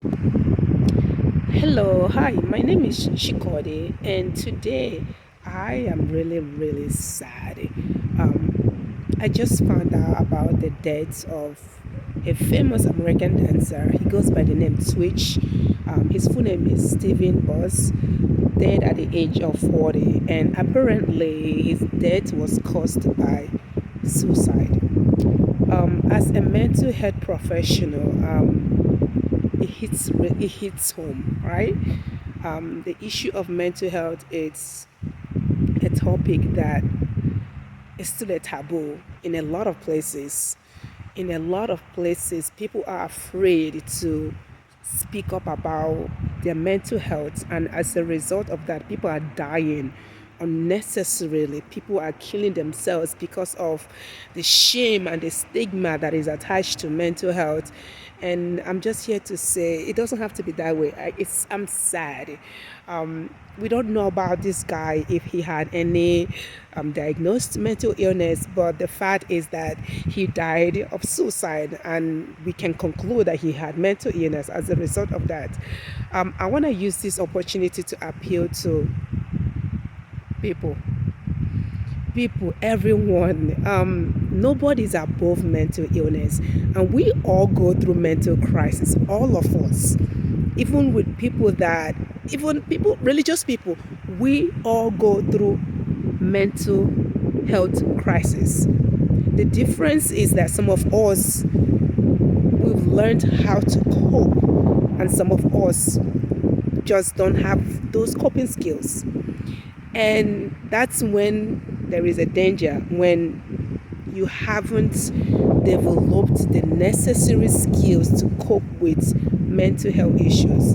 Hello, hi, my name is Chikodi, and today I am really sad. I just found out about the death of a famous American dancer. He goes by the name Twitch. His full name is Stephen Boss, dead at the age of 40, and apparently his death was caused by suicide. As a mental health professional, it hits home, right? The issue of mental health is a topic that is still a taboo in a lot of places. In a lot of places, people are afraid to speak up about their mental health, and as a result of that, people are dying unnecessarily. People are killing themselves because of the shame and the stigma that is attached to mental health. And I'm just here to say it doesn't have to be that way. I'm sad. We don't know about this guy if he had any diagnosed mental illness, but the fact is that he died of suicide, and we can conclude that he had mental illness as a result of that. I want to use this opportunity to appeal to people everyone. Nobody's above mental illness, and we all go through mental crisis, all of us. Even with people that even people religious people, we all go through mental health crisis. The difference is that some of us, we've learned how to cope, and some of us just don't have those coping skills. And that's when there is a danger, when you haven't developed the necessary skills to cope with mental health issues.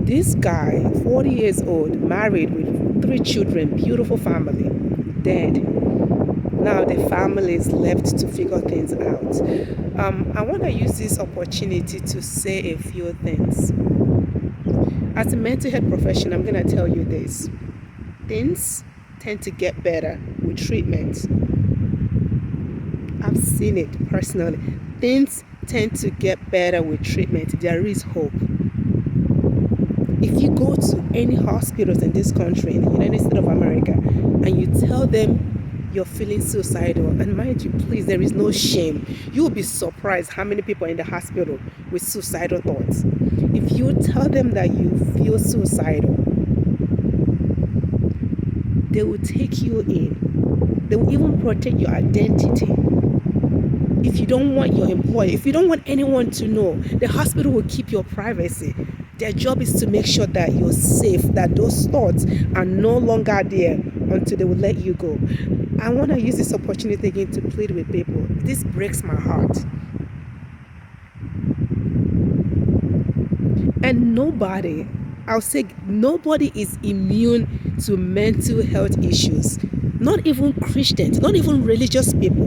This guy, 40 years old, married with three children, beautiful family, dead. Now the family is left to figure things out. I want to use this opportunity to say a few things. As a mental health professional, I'm going to tell you this. Things tend to get better with treatment. I've seen it personally. Things tend to get better with treatment. There is hope. If you go to any hospitals in this country, in the United States of America, and you tell them you're feeling suicidal, and mind you, please, there is no shame. You'll be surprised how many people are in the hospital with suicidal thoughts. If you tell them that you feel suicidal, they will take you in. They will even protect your identity. If you don't want your employer, if you don't want anyone to know, the hospital will keep your privacy. Their job is to make sure that you're safe, that those thoughts are no longer there until they will let you go. I want to use this opportunity again to plead with people. This breaks my heart. And I'll say nobody is immune to mental health issues. Not even Christians, not even religious people.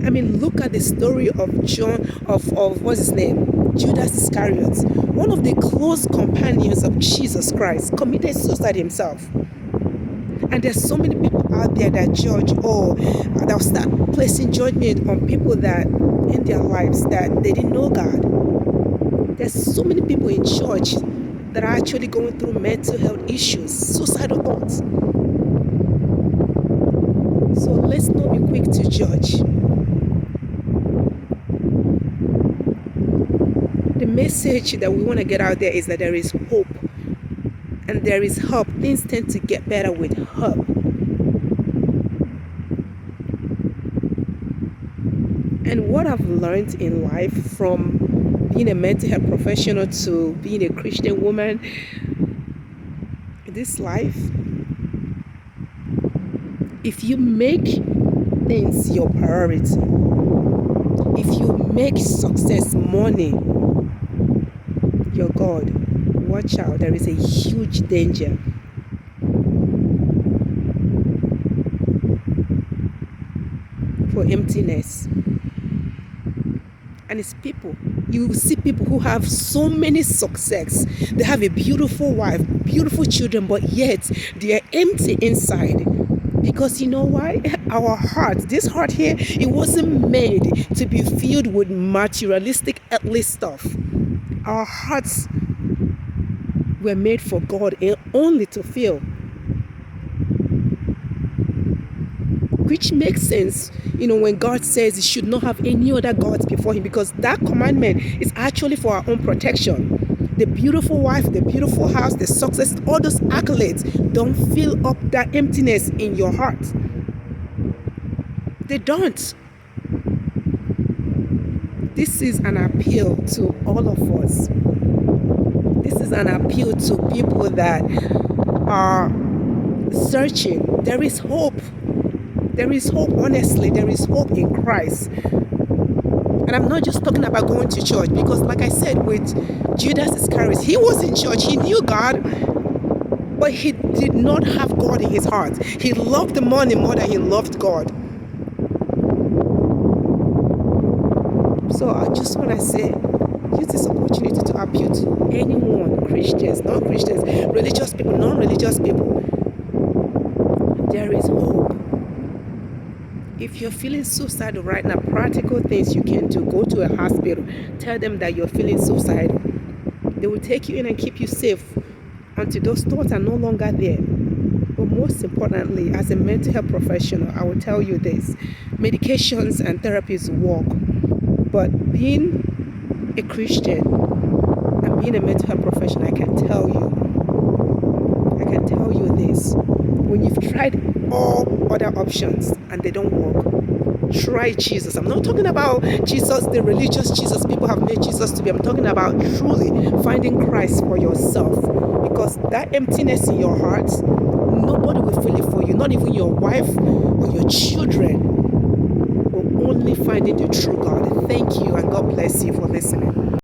I mean, look at the story of what's his name? Judas Iscariot. One of the close companions of Jesus Christ committed suicide himself. And there's so many people out there that judge, or they'll start placing judgment on people that in their lives that they didn't know God. There's so many people in church that are actually going through mental health issues, suicidal thoughts. So let's not be quick to judge. The message that we want to get out there is that there is hope, and there is hope. Things tend to get better with hope. And what I've learned in life, from being a mental health professional to being a Christian woman, this life, if you make things your priority, if you make success money your God, watch out. There is a huge danger. For emptiness. And it's people. You see people who have so many success. They have a beautiful wife, beautiful children, but yet they are empty inside Because you know why? Our heart, this heart here, it wasn't made to be filled with materialistic earthly stuff. Our hearts were made for God and only to fill. Which makes sense, when God says you should not have any other gods before him, because that commandment is actually for our own protection. The beautiful wife, the beautiful house, the success, all those accolades don't fill up that emptiness in your heart. They don't. This is an appeal to all of us. This is an appeal to people that are searching. There is hope. There is hope, honestly. There is hope in Christ. And I'm not just talking about going to church, because like I said with Judas Iscariot, he was in church, he knew God, but he did not have God in his heart. He loved the money more than he loved God. So I just want to say, use this opportunity to appeal to anyone, Christians, non-Christians, religious people, non-religious people. There is hope. If you're feeling suicidal right now, practical things you can do: go to a hospital, tell them that you're feeling suicidal. They will take you in and keep you safe until those thoughts are no longer there. But most importantly, as a mental health professional, I will tell you this: medications and therapies work, but being a Christian and being a mental health professional, I can tell you this: when you've tried all other options and they don't work, try Jesus. I'm not talking about Jesus, the religious Jesus people have made Jesus to be. I'm talking about truly finding Christ for yourself, because that emptiness in your heart, nobody will fill it for you, not even your wife or your children, but only finding the true God. Thank you, and God bless you for listening.